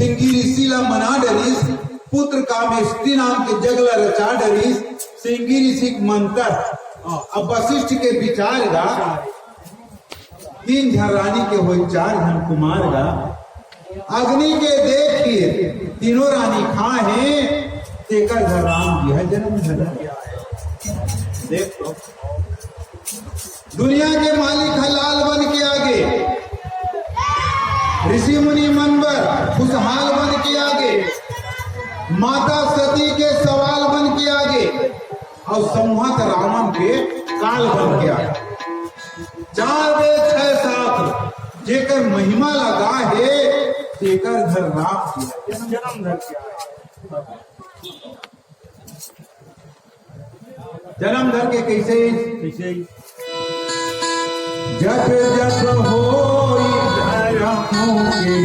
सिंगी ऋषि ला मना डरिस, पुत्र कामेष्टि नाम के जगला रचा डरिस। सिंगी ऋषि मंत्र अब वशिष्ठ के विचार गा, 3 झन रानी के हो 4 झन कुमार गा। अग्नि के देखिए तीनों रानी खा है, तेकर घर राम जी है जन्म धरा। देख तो दुनिया के मालिक है लाल बन के आगे, ऋषि मुनि मनवर खुशहाल बन के आगे, माता सती के सवाल बन के आगे, और संहत रावण के काल बन के आगे। 4 वेद 6 शास्त्र जेकर महिमा लगा है, तेकर घर राम जी जन्म धर के आए। जन्म धर के कैसे जब जब होई धर्मों के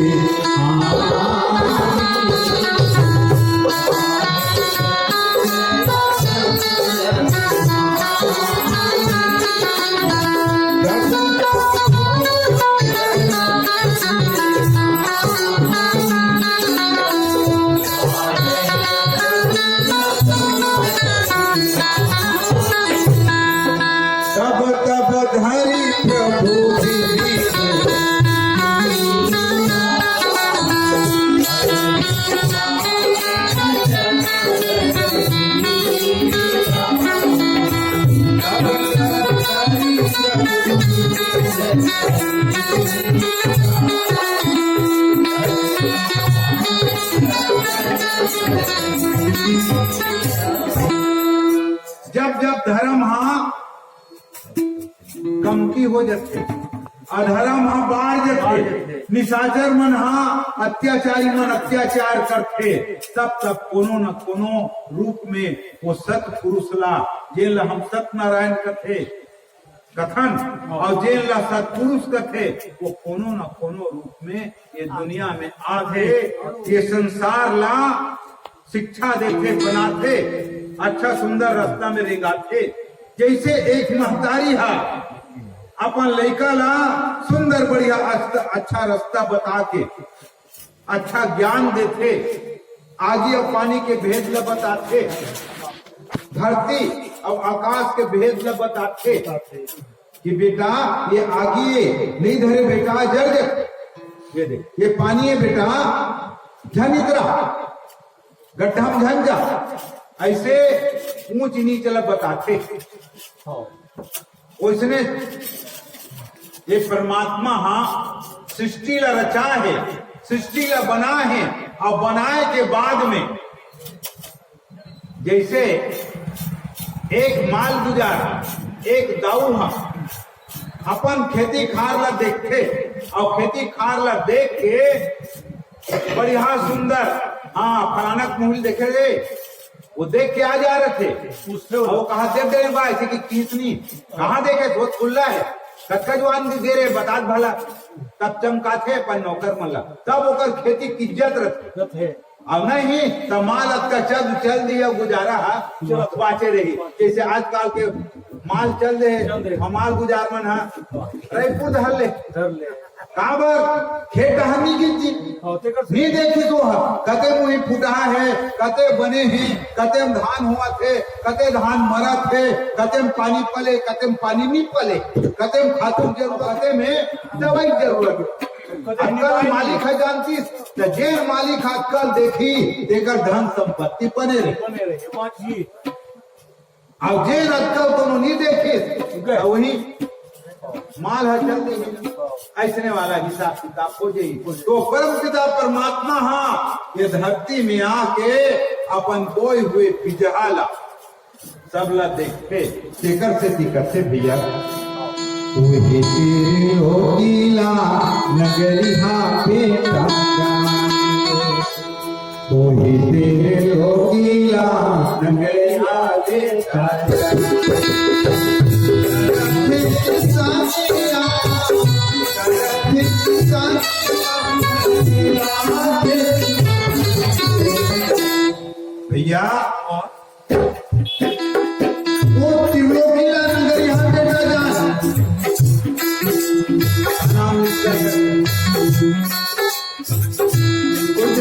जब जब धर्म कमती हो जाते, अधर्म बाढ़ जाते, निशाचर मन अत्याचारी मन अत्याचार करते, तब तब कोनो न कोनो रूप में वो सत पुरुष ला जेल हम सत्यनारायण कथे कथन, और जेल ला सतपुरुष कथे, वो कोनो न कोनो रूप में ये दुनिया में आधे ये संसार ला शिक्षा देते, बनाते, अच्छा सुंदर रास्ता में रेगाते। जैसे एक महतारी है अपन लड़का ला सुंदर बढ़िया अच्छा रास्ता बता के अच्छा ज्ञान देते, आगे और पानी के भेद ला बताते, धरती और आकाश के भेद ला बताते कि बेटा ये आगे नहीं धरे बेटा जड़ दे, ये देख ये पानी है बेटा झन इतरा गड्ढा में झन जा, ऐसे ऊंच नीच ला बताते। उसने ये परमात्मा सृष्टि ला रचा है, सृष्टि ला बना है, और बनाए के बाद में जैसे एक माल गुजार एक दाऊ अपन खेती खार ला देखते, और खेती खार ला देख के बढ़िया सुंदर फलानक मूल देखे रे, वो देख के आ जा रहे थे, उससे वो कहा देख दे भाई कि कितनी कहाँ देखे बहुत खुल्ला है, कच्चा जवान दे रहे बता भला, तब चमका थे पर नौकर मल्ला, तब ओकर खेती की इज्जत रखे, अब नहीं तो माल का चल दिया गुजारा बाचे रही। जैसे आजकल के माल चल रहे माल गुजार मन रायपुर धर ले काबर खेत हनी गिनती नहीं देखी तो कते मुही फुटा है, कते बने हैं, कते धान हुआ थे, कते धान मरा थे, कते पानी पले, कते पानी नहीं पले, कते खातू जरूरत, कते में दवाई जरूरत। अक्कल मालिक है जानती, जेल मालिक अक्कल देखी देकर धन संपत्ति बने रहे, और जेल अक्कल तो नहीं देखे वही माल है चलते ऐसने वाला हिसाब किताब हो जाए। तो परम पिता परमात्मा ये धरती में आके अपन बोए हुए बिजहाला सब ला देखते तेकर से दिक्कत से भैया तेरे होगीला नगरिहा बेटा तेरे होगीला नगरिहा बेटा भैया वो त्रिलोकीला नगर यहाँ बेटा जान नाम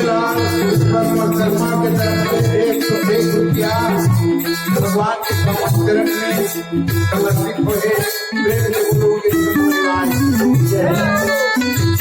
फिलहाल विश्वकर्मा के तरफ से 101 रुपया भगवान के चरण में समर्पित हुए। प्रेम से बोलो कृष्ण भगवान जय।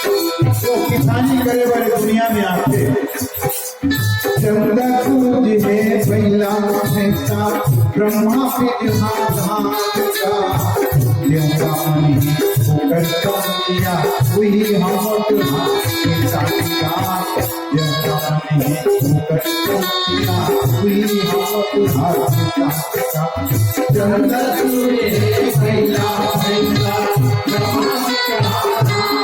किसानी करे बड़े दुनिया में आके चंदा सूरज है पहला हिस्सा ब्रह्मा पे धाम का देवता नहीं होकर कमिया हुई हम तुम्हारे साथ देवता नहीं होकर कमिया हुई हम तुम्हारे साथ चंदा सूरज है पहला हिस्सा ब्रह्मा पे धाम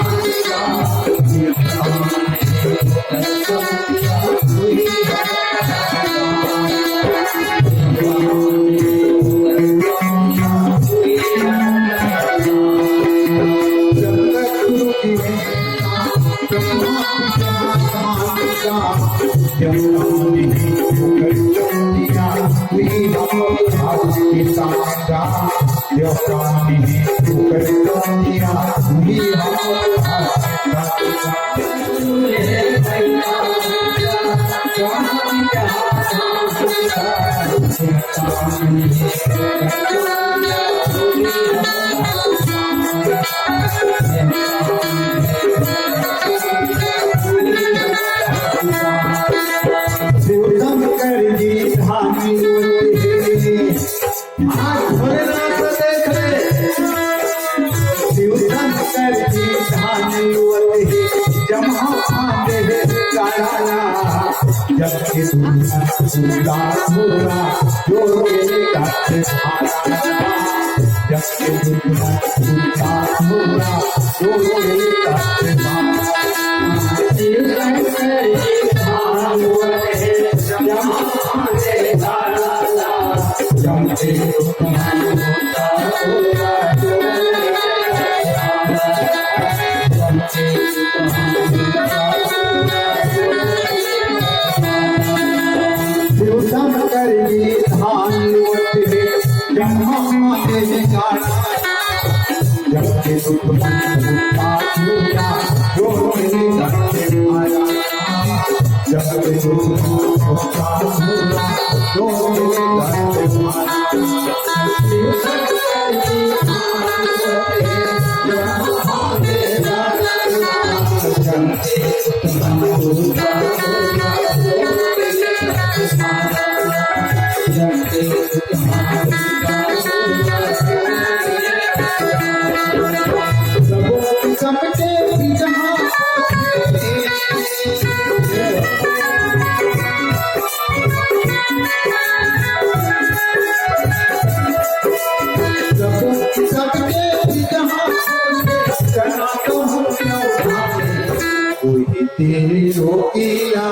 तेरी रोकिया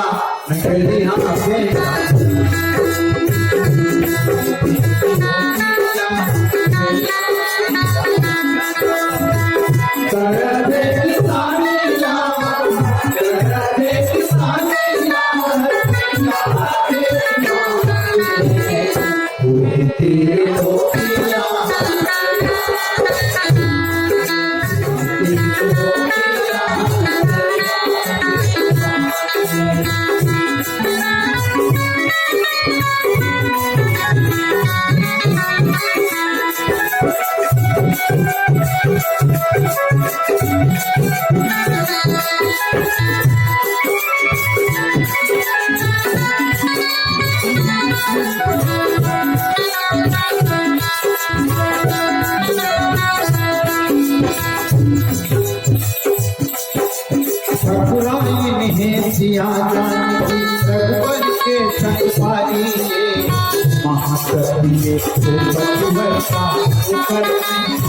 नगरिया सिया जानकी रघुवर के सतवारी महाप्रभु भगवत का ऊपर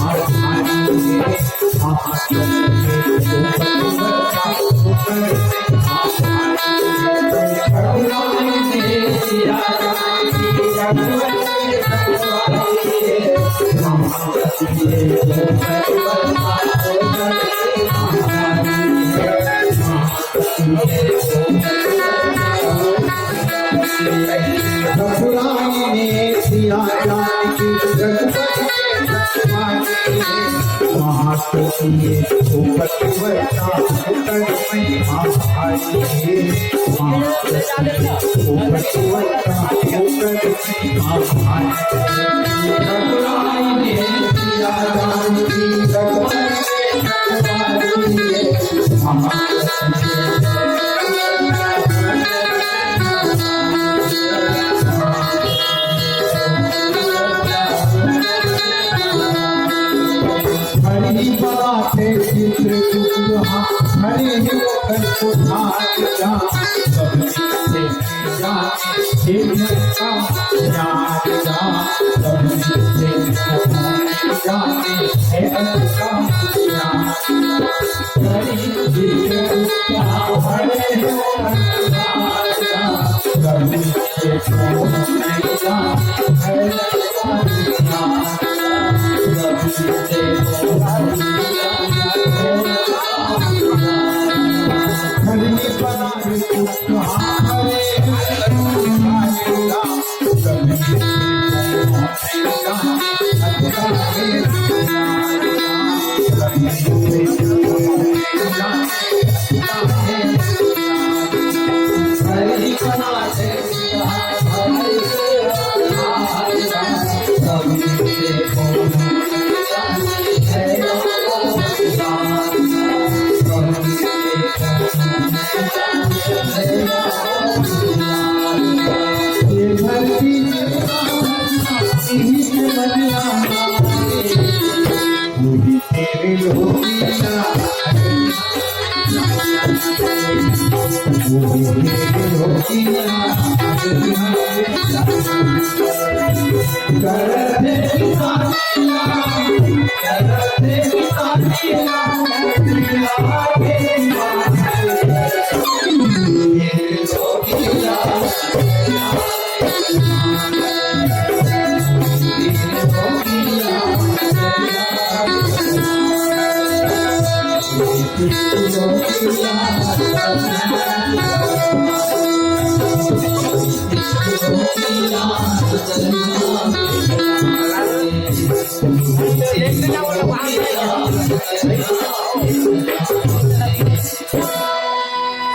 आधारी महाप्रभु भगवत का ऊपर आधारी सिया जानकी रघुवर के सतवारी महाप्रभु भगवत का ऊपर रघुराई ने सिया जानकी रघुवर के सतवारी महाप्रभु भगवत का ऊपर आधारी महाप्रभु भगवत का ऊपर आधारी रघुराई ने सिया जानकी रघुवर के सतवारी हरि बाटे चित्र दुहा हरि होकर उठार जा सब से जाने का याद जा सब से जाने है का याद हरि चित्र दुहा हरि होकर उठार जा सब से जाने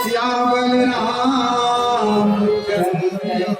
श्याम राम चंद्र